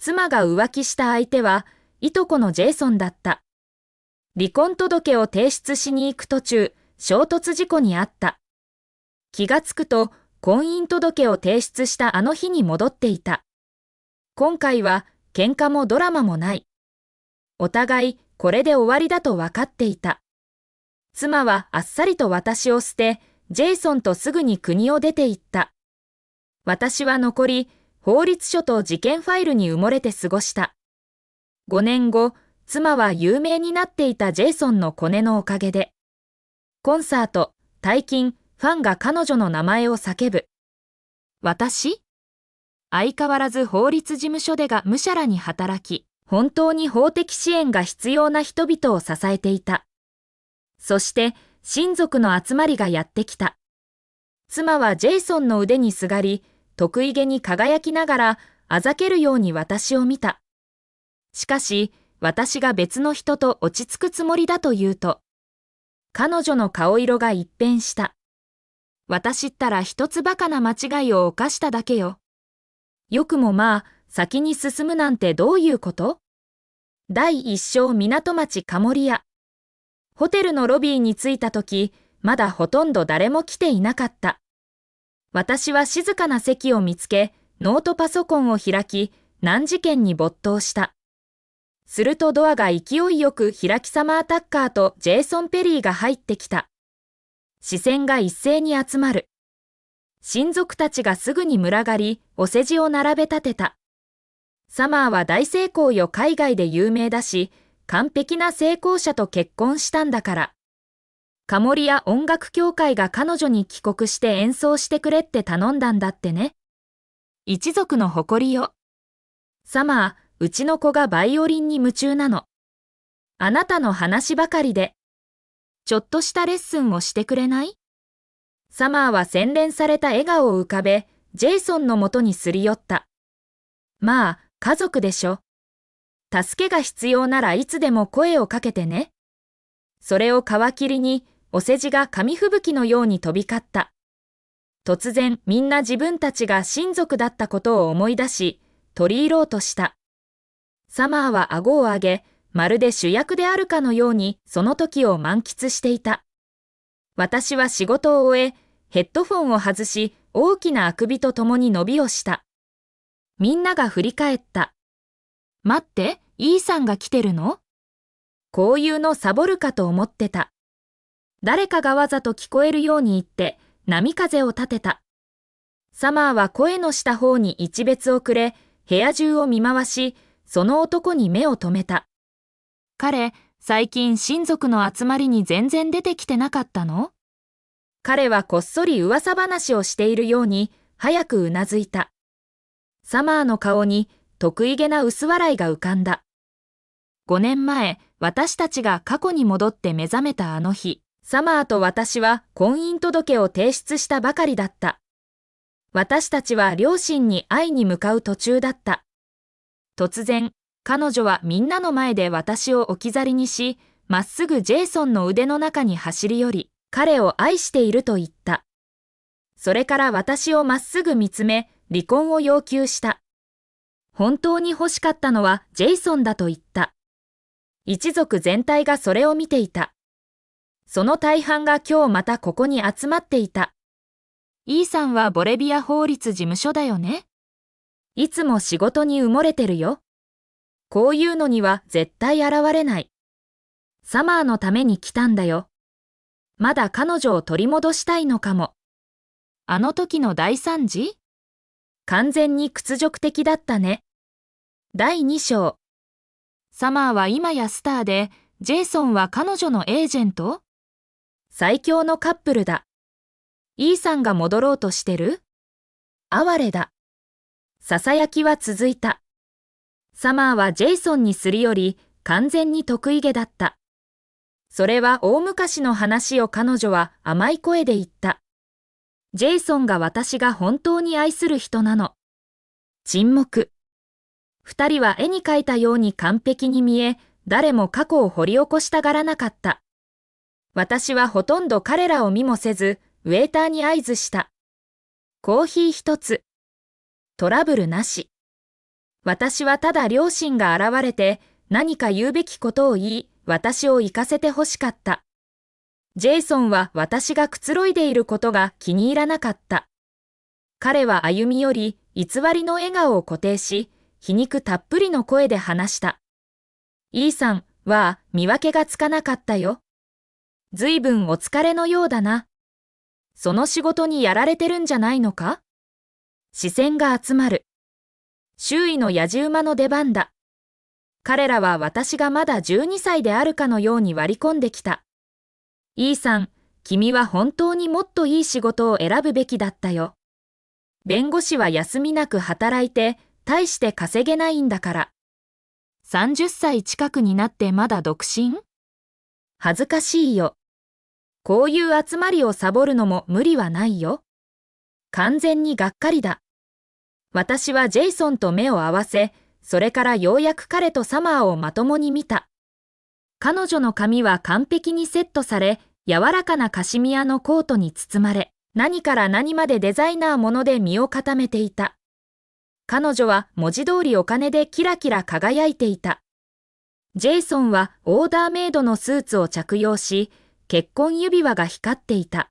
妻が浮気した相手は、いとこのジェイソンだった。離婚届を提出しに行く途中、衝突事故に遭った。気がつくと、婚姻届を提出したあの日に戻っていた。今回は、喧嘩もドラマもない。お互い、これで終わりだと分かっていた。妻はあっさりと私を捨て、ジェイソンとすぐに国を出て行った。私は残り、法律書と事件ファイルに埋もれて過ごした。5年後、妻は有名になっていたジェイソンのコネのおかげで、コンサート、大金、ファンが彼女の名前を叫ぶ。私？相変わらず法律事務所でがむしゃらに働き、本当に法的支援が必要な人々を支えていた。そして、親族の集まりがやってきた。妻はジェイソンの腕にすがり、得意げに輝きながら、あざけるように私を見た。しかし、私が別の人と落ち着くつもりだと言うと、彼女の顔色が一変した。私ったら一つバカな間違いを犯しただけよ。よくもまあ、先に進むなんてどういうこと？第一章港町カモリア。ホテルのロビーに着いたとき、まだほとんど誰も来ていなかった。私は静かな席を見つけ、ノートパソコンを開き、難事件に没頭した。するとドアが勢いよく開きサマータッカーとジェイソン・ペリーが入ってきた。視線が一斉に集まる。親族たちがすぐに群がり、お世辞を並べ立てた。サマーは大成功よ、海外で有名だし、完璧な成功者と結婚したんだから。カモリア音楽協会が彼女に帰国して演奏してくれって頼んだんだってね。一族の誇りよ。サマー、うちの子がバイオリンに夢中なの。あなたの話ばかりで。ちょっとしたレッスンをしてくれない？サマーは洗練された笑顔を浮かべ、ジェイソンのもとにすり寄った。まあ、家族でしょ。助けが必要ならいつでも声をかけてね。それを皮切りに、お世辞が紙吹雪のように飛び交った。突然みんな自分たちが親族だったことを思い出し、取り入ろうとした。サマーは顎を上げ、まるで主役であるかのようにその時を満喫していた。私は仕事を終え、ヘッドフォンを外し、大きなあくびとともに伸びをした。みんなが振り返った。待って、イーさんが来てるの？こういうのサボるかと思ってた。誰かがわざと聞こえるように言って、波風を立てた。サマーは声のした方に一別をくれ、部屋中を見回し、その男に目を留めた。彼、最近親族の集まりに全然出てきてなかったの？彼はこっそり噂話をしているように、早くうなずいた。サマーの顔に得意げな薄笑いが浮かんだ。5年前、私たちが過去に戻って目覚めたあの日、サマーと私は婚姻届を提出したばかりだった。私たちは両親に会いに向かう途中だった。突然、彼女はみんなの前で私を置き去りにし、まっすぐジェイソンの腕の中に走り寄り、彼を愛していると言った。それから私をまっすぐ見つめ、離婚を要求した。本当に欲しかったのはジェイソンだと言った。一族全体がそれを見ていた。その大半が今日またここに集まっていた。イーさんはボレビア法律事務所だよね。いつも仕事に埋もれてるよ。こういうのには絶対現れない。サマーのために来たんだよ。まだ彼女を取り戻したいのかも。あの時の大惨事？完全に屈辱的だったね。第2章。サマーは今やスターで、ジェイソンは彼女のエージェント？最強のカップルだ。イーさんが戻ろうとしてる？哀れだ。ささやきは続いた。サマーはジェイソンにすり寄り、完全に得意げだった。それは大昔の話を彼女は甘い声で言った。ジェイソンが私が本当に愛する人なの。沈黙。二人は絵に描いたように完璧に見え、誰も過去を掘り起こしたがらなかった。私はほとんど彼らを見もせず、ウェーターに合図した。コーヒー一つ。トラブルなし。私はただ両親が現れて何か言うべきことを言い、私を行かせて欲しかった。ジェイソンは私がくつろいでいることが気に入らなかった。彼は歩み寄り、偽りの笑顔を固定し、皮肉たっぷりの声で話した。イーさんは見分けがつかなかったよ。ずいぶんお疲れのようだな。その仕事にやられてるんじゃないのか？視線が集まる。周囲の野じ馬の出番だ。彼らは私がまだ12歳であるかのように割り込んできた。イーさん、君は本当にもっといい仕事を選ぶべきだったよ。弁護士は休みなく働いて、大して稼げないんだから。30歳近くになってまだ独身？恥ずかしいよ。こういう集まりをサボるのも無理はないよ。完全にがっかりだ。私はジェイソンと目を合わせ、それからようやく彼とサマーをまともに見た。彼女の髪は完璧にセットされ、柔らかなカシミヤのコートに包まれ、何から何までデザイナーもので身を固めていた。彼女は文字通りお金でキラキラ輝いていた。ジェイソンはオーダーメイドのスーツを着用し、結婚指輪が光っていた。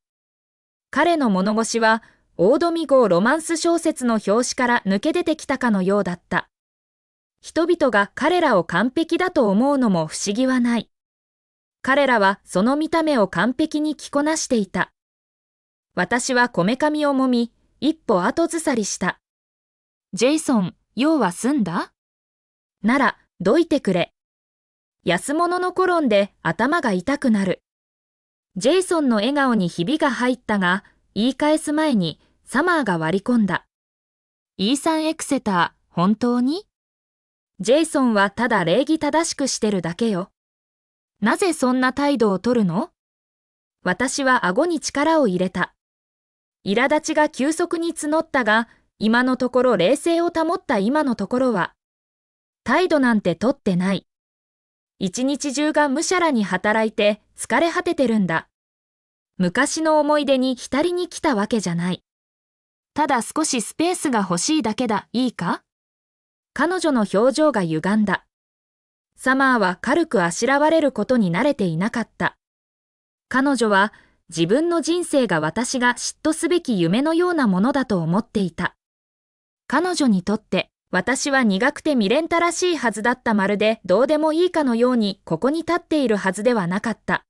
彼の物腰は、オードミ号ロマンス小説の表紙から抜け出てきたかのようだった。人々が彼らを完璧だと思うのも不思議はない。彼らはその見た目を完璧に着こなしていた。私はこめかみをもみ、一歩後ずさりした。ジェイソン、用は済んだ？なら、どいてくれ。安物のコロンで頭が痛くなる。ジェイソンの笑顔にひびが入ったが、言い返す前にサマーが割り込んだ。イーサン・エクセター、本当に？ジェイソンはただ礼儀正しくしてるだけよ。なぜそんな態度を取るの？私は顎に力を入れた。苛立ちが急速に募ったが、今のところ冷静を保った今のところは、態度なんて取ってない。一日中がむしゃらに働いて疲れ果ててるんだ。昔の思い出に浸りに来たわけじゃない。ただ少しスペースが欲しいだけだ、いいか？彼女の表情が歪んだ。サマーは軽くあしらわれることに慣れていなかった。彼女は自分の人生が私が嫉妬すべき夢のようなものだと思っていた。彼女にとって私は苦くて未練たらしいはずだったまるでどうでもいいかのようにここに立っているはずではなかった。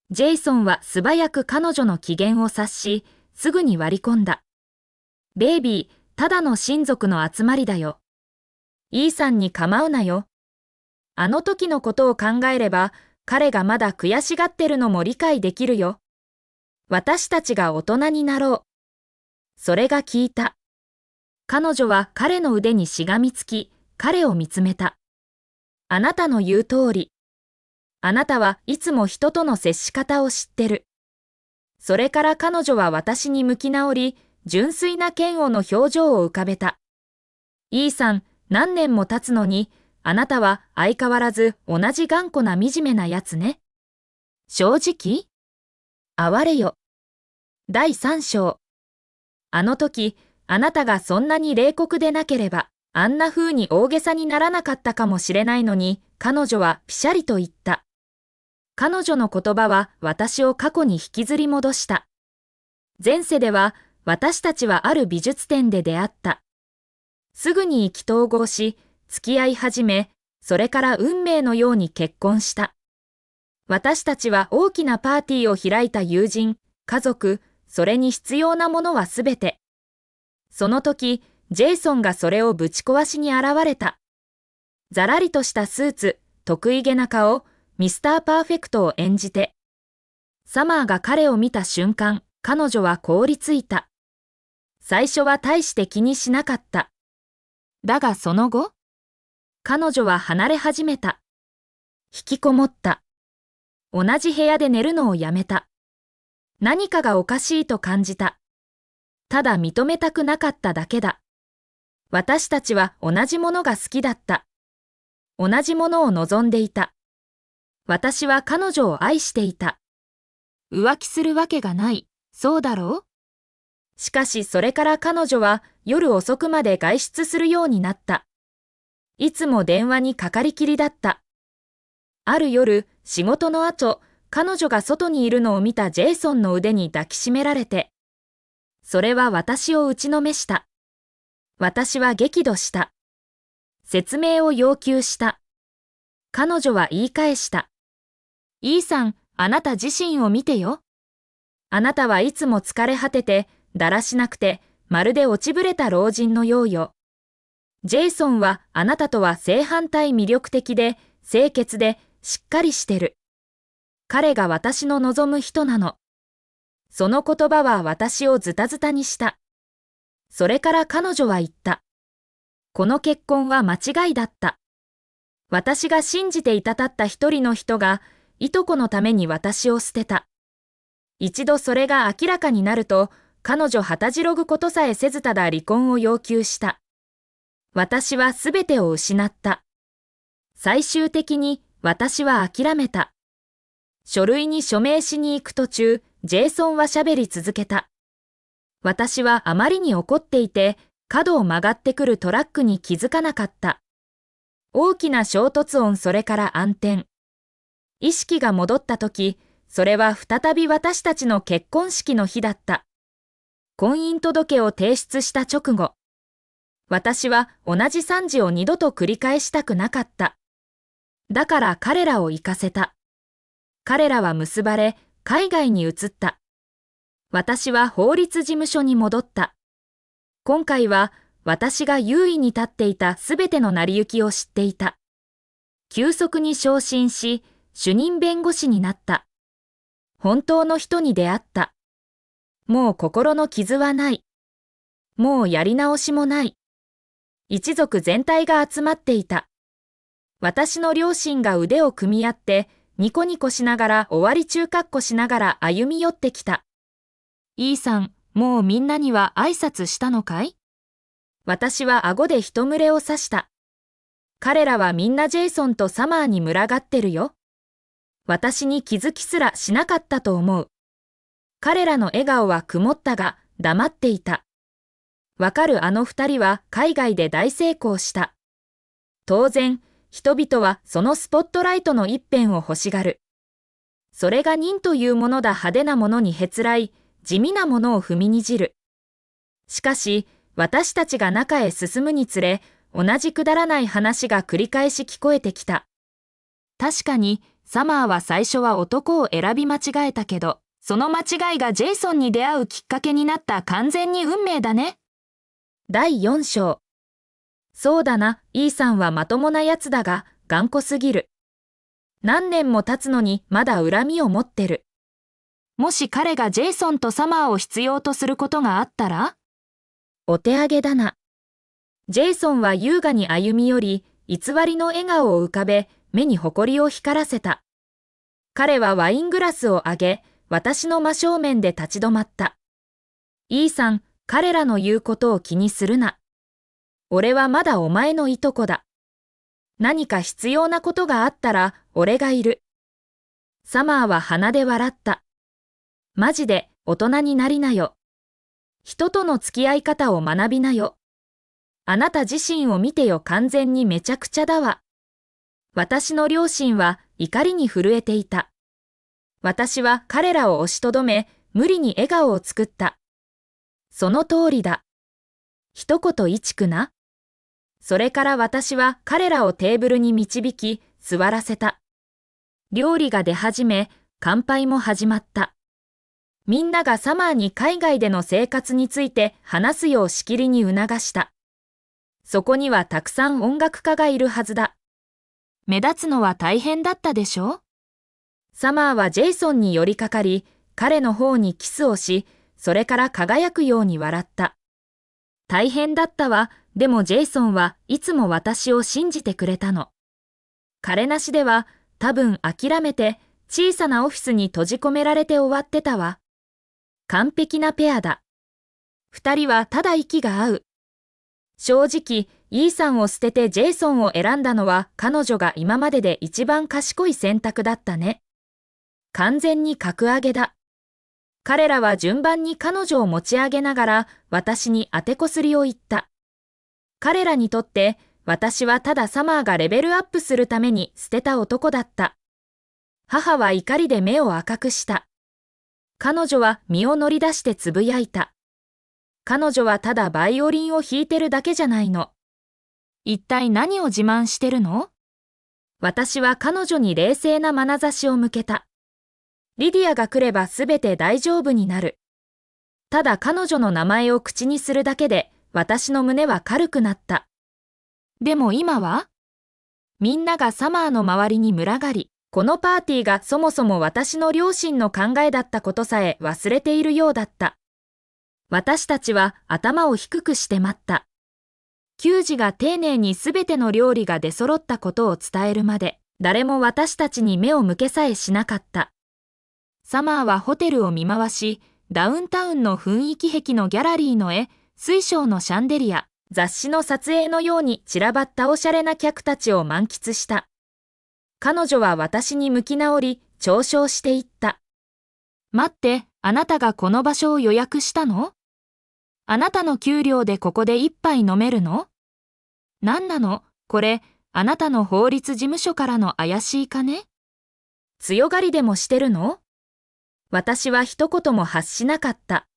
ジェイソンは素早く彼女の機嫌を察し、すぐに割り込んだ。ベイビー、ただの親族の集まりだよ。イーさんに構うなよ。あの時のことを考えれば、彼がまだ悔しがってるのも理解できるよ。私たちが大人になろう。それが聞いた。彼女は彼の腕にしがみつき、彼を見つめた。あなたの言う通り。あなたはいつも人との接し方を知ってる。それから彼女は私に向き直り、純粋な嫌悪の表情を浮かべた。イーさん、何年も経つのに、あなたは相変わらず同じ頑固な惨めなやつね。正直？哀れよ。第3章。あの時、あなたがそんなに冷酷でなければ、あんな風に大げさにならなかったかもしれないのに、彼女はぴしゃりと言った。彼女の言葉は私を過去に引きずり戻した。前世では私たちはある美術展で出会った。すぐに意気投合し、付き合い始め、それから運命のように結婚した。私たちは大きなパーティーを開いた友人、家族、それに必要なものはすべて。その時、ジェイソンがそれをぶち壊しに現れた。ざらりとしたスーツ、得意げな顔、ミスター・パーフェクトを演じて。サマーが彼を見た瞬間、彼女は凍りついた。最初は大して気にしなかった。だがその後、彼女は離れ始めた。引きこもった。同じ部屋で寝るのをやめた。何かがおかしいと感じた。ただ認めたくなかっただけだ。私たちは同じものが好きだった。同じものを望んでいた。私は彼女を愛していた。浮気するわけがない、そうだろう？しかしそれから彼女は夜遅くまで外出するようになった。いつも電話にかかりきりだった。ある夜、仕事の後、彼女が外にいるのを見たジェイソンの腕に抱きしめられて、それは私を打ちのめした。私は激怒した。説明を要求した。彼女は言い返した。イーさん、あなた自身を見てよ。あなたはいつも疲れ果てて、だらしなくて、まるで落ちぶれた老人のようよ。ジェイソンはあなたとは正反対魅力的で、清潔で、しっかりしてる。彼が私の望む人なの。その言葉は私をズタズタにした。それから彼女は言った。この結婚は間違いだった。私が信じていたたった一人の人が、いとこのために私を捨てた。一度それが明らかになると、彼女旗白ぐことさえせずただ離婚を要求した。私はすべてを失った。最終的に私は諦めた。書類に署名しに行く途中、ジェイソンは喋り続けた。私はあまりに怒っていて、角を曲がってくるトラックに気づかなかった。大きな衝突音それから暗転。意識が戻ったとき、それは再び私たちの結婚式の日だった。婚姻届を提出した直後。私は同じ惨事を二度と繰り返したくなかった。だから彼らを行かせた。彼らは結ばれ、海外に移った。私は法律事務所に戻った。今回は私が優位に立っていたすべての成り行きを知っていた。急速に昇進し、主任弁護士になった。本当の人に出会った。もう心の傷はない。もうやり直しもない。一族全体が集まっていた。私の両親が腕を組み合って、ニコニコしながら終わり中かっこしながら歩み寄ってきた。イーさん、もうみんなには挨拶したのかい？私は顎で一群れを刺した。彼らはみんなジェイソンとサマーに群がってるよ。私に気づきすらしなかったと思う。彼らの笑顔は曇ったが黙っていた。わかるあの二人は海外で大成功した。当然、人々はそのスポットライトの一辺を欲しがる。それが忍というものだ。派手なものにへつらい、地味なものを踏みにじる。しかし、私たちが中へ進むにつれ、同じくだらない話が繰り返し聞こえてきた。確かに、サマーは最初は男を選び間違えたけど、その間違いがジェイソンに出会うきっかけになった。完全に運命だね。第4章。そうだな、イーさんはまともなやつだが、頑固すぎる。何年も経つのにまだ恨みを持ってる。もし彼がジェイソンとサマーを必要とすることがあったら？お手上げだな。ジェイソンは優雅に歩み寄り、偽りの笑顔を浮かべ、目に誇りを光らせた。彼はワイングラスを上げ、私の真正面で立ち止まった。イーさん、彼らの言うことを気にするな。俺はまだお前のいとこだ。何か必要なことがあったら、俺がいる。サマーは鼻で笑った。マジで大人になりなよ。人との付き合い方を学びなよ。あなた自身を見てよ。完全にめちゃくちゃだわ。私の両親は怒りに震えていた。私は彼らを押しとどめ、無理に笑顔を作った。その通りだ。一言一句な。それから私は彼らをテーブルに導き、座らせた。料理が出始め、乾杯も始まった。みんながサマーに海外での生活について話すようしきりに促した。そこにはたくさん音楽家がいるはずだ。目立つのは大変だったでしょ？サマーはジェイソンに寄りかかり、彼の方にキスをし、それから輝くように笑った。大変だったわ。でもジェイソンはいつも私を信じてくれたの。彼なしでは多分諦めて小さなオフィスに閉じ込められて終わってたわ。完璧なペアだ。二人はただ息が合う。正直、イーさんを捨ててジェイソンを選んだのは彼女が今までで一番賢い選択だったね。完全に格上げだ。彼らは順番に彼女を持ち上げながら私に当てこすりを言った。彼らにとって私はただサマーがレベルアップするために捨てた男だった。母は怒りで目を赤くした。彼女は身を乗り出してつぶやいた。彼女はただバイオリンを弾いてるだけじゃないの。一体何を自慢してるの？私は彼女に冷静な眼差しを向けた。リディアが来ればすべて大丈夫になる。ただ彼女の名前を口にするだけで私の胸は軽くなった。でも今は？みんながサマーの周りに群がり、このパーティーがそもそも私の両親の考えだったことさえ忘れているようだった。私たちは頭を低くして待った。給仕が丁寧にすべての料理が出揃ったことを伝えるまで、誰も私たちに目を向けさえしなかった。サマーはホテルを見回し、ダウンタウンの雰囲気壁のギャラリーの絵、水晶のシャンデリア、雑誌の撮影のように散らばったおしゃれな客たちを満喫した。彼女は私に向き直り、嘲笑していった。待って、あなたがこの場所を予約したの？あなたの給料でここで一杯飲めるの？なんなの、これ、あなたの法律事務所からの怪しい金？強がりでもしてるの？私は一言も発しなかった。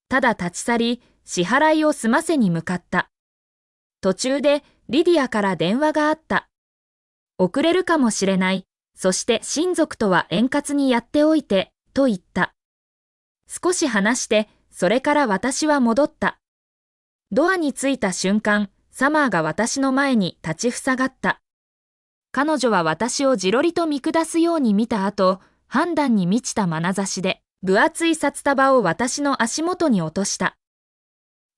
ただ立ち去り、支払いを済ませに向かった。途中でリディアから電話があった。遅れるかもしれない。そして親族とは円滑にやっておいて、と言った。少し話して、それから私は戻った。ドアに着いた瞬間、サマーが私の前に立ちふさがった。彼女は私をじろりと見下すように見た後、判断に満ちた眼差しで、分厚い札束を私の足元に落とした。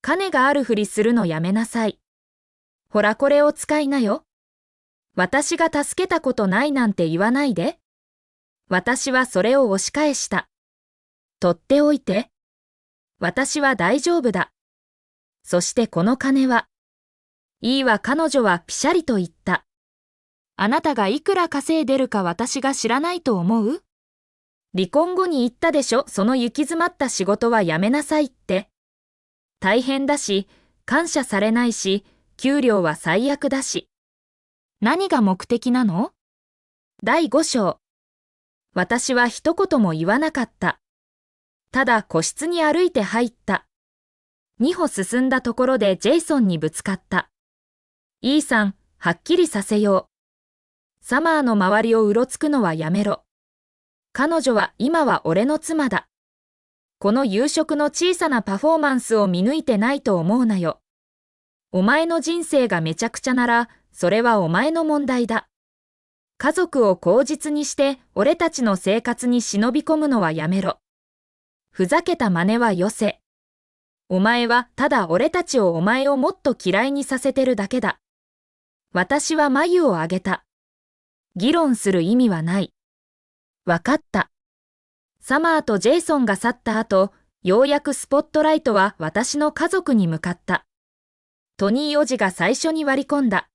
金があるふりするのやめなさい。ほらこれを使いなよ。私が助けたことないなんて言わないで。私はそれを押し返した。取っておいて。私は大丈夫だ。そしてこの金は。いいわ、彼女はピシャリと言った。あなたがいくら稼いでるか私が知らないと思う？離婚後に言ったでしょ、その行き詰まった仕事はやめなさいって。大変だし、感謝されないし、給料は最悪だし。何が目的なの？第5章。私は一言も言わなかった。ただ個室に歩いて入った。2歩進んだところでジェイソンにぶつかった。イーさん、はっきりさせよう。サマーの周りをうろつくのはやめろ。彼女は今は俺の妻だ。この夕食の小さなパフォーマンスを見抜いてないと思うなよ。お前の人生がめちゃくちゃなら、それはお前の問題だ。家族を口実にして俺たちの生活に忍び込むのはやめろ。ふざけた真似はよせ。お前はただ俺たちをお前をもっと嫌いにさせてるだけだ。私は眉を上げた。議論する意味はない。わかった。サマーとジェイソンが去った後、ようやくスポットライトは私の家族に向かった。トニーおじが最初に割り込んだ。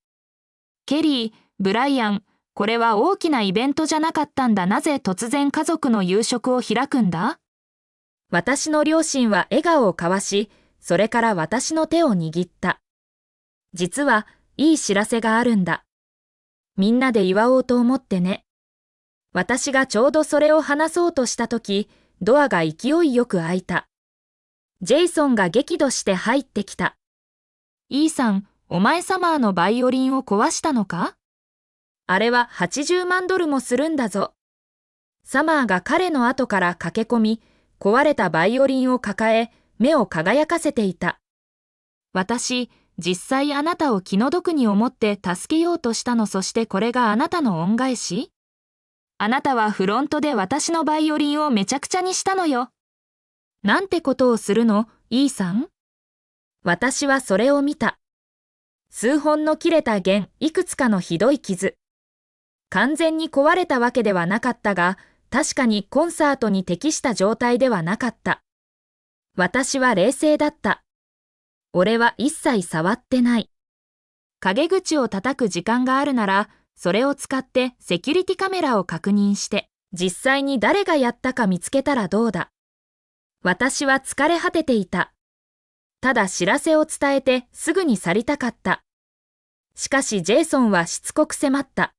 ケリー、ブライアン、これは大きなイベントじゃなかったんだ。なぜ突然家族の夕食を開くんだ？私の両親は笑顔を交わし、それから私の手を握った。実はいい知らせがあるんだ。みんなで祝おうと思ってね。私がちょうどそれを話そうとしたとき、ドアが勢いよく開いた。ジェイソンが激怒して入ってきた。イーさん、お前サマーのバイオリンを壊したのか？あれは80万ドルもするんだぞ。サマーが彼の後から駆け込み、壊れたバイオリンを抱え、目を輝かせていた。私、実際あなたを気の毒に思って助けようとしたの。そしてこれがあなたの恩返し？あなたはフロントで私のバイオリンをめちゃくちゃにしたのよ。なんてことをするの、イーさん？私はそれを見た。数本の切れた弦、いくつかのひどい傷。完全に壊れたわけではなかったが、確かにコンサートに適した状態ではなかった。私は冷静だった。俺は一切触ってない。陰口を叩く時間があるなら、それを使ってセキュリティカメラを確認して、実際に誰がやったか見つけたらどうだ。私は疲れ果てていた。ただ知らせを伝えてすぐに去りたかった。しかしジェイソンはしつこく迫った。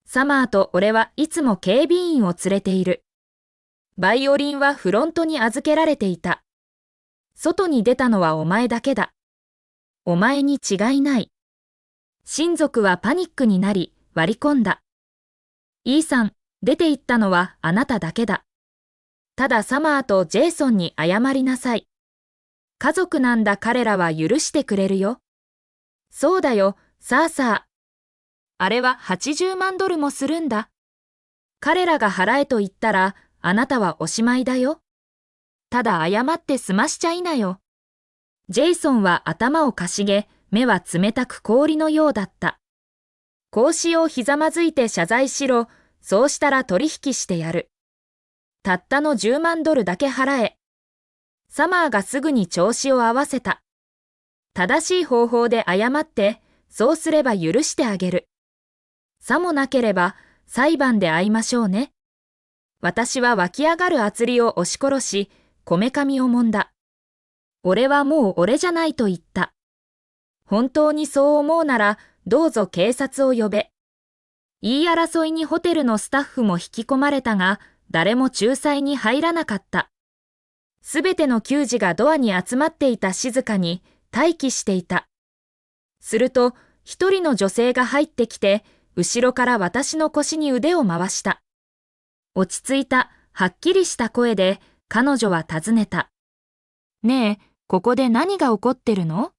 サマーと俺はいつも警備員を連れている。バイオリンはフロントに預けられていた。外に出たのはお前だけだ。お前に違いない。親族はパニックになり割り込んだ。イーさん、出て行ったのはあなただけだ。ただサマーとジェイソンに謝りなさい。家族なんだ彼らは許してくれるよ。そうだよ、さあさあ。あれは80万ドルもするんだ。彼らが払えと言ったらあなたはおしまいだよ。ただ謝って済ましちゃいなよ。ジェイソンは頭をかしげ、目は冷たく氷のようだった。こうしようひざまずいて謝罪しろ、そうしたら取引してやる。たったの10万ドルだけ払え。サマーがすぐに調子を合わせた。正しい方法で謝って、そうすれば許してあげる。さもなければ裁判で会いましょうね。私は湧き上がる厚りを押し殺し、こめかみを揉んだ。俺はもう俺じゃないと言った。本当にそう思うなら、どうぞ警察を呼べ。言い争いにホテルのスタッフも引き込まれたが、誰も仲裁に入らなかった。すべての球児がドアに集まっていた静かに待機していた。すると、一人の女性が入ってきて、後ろから私の腰に腕を回した。落ち着いた、はっきりした声で、彼女は尋ねた。ねえ、ここで何が起こってるの？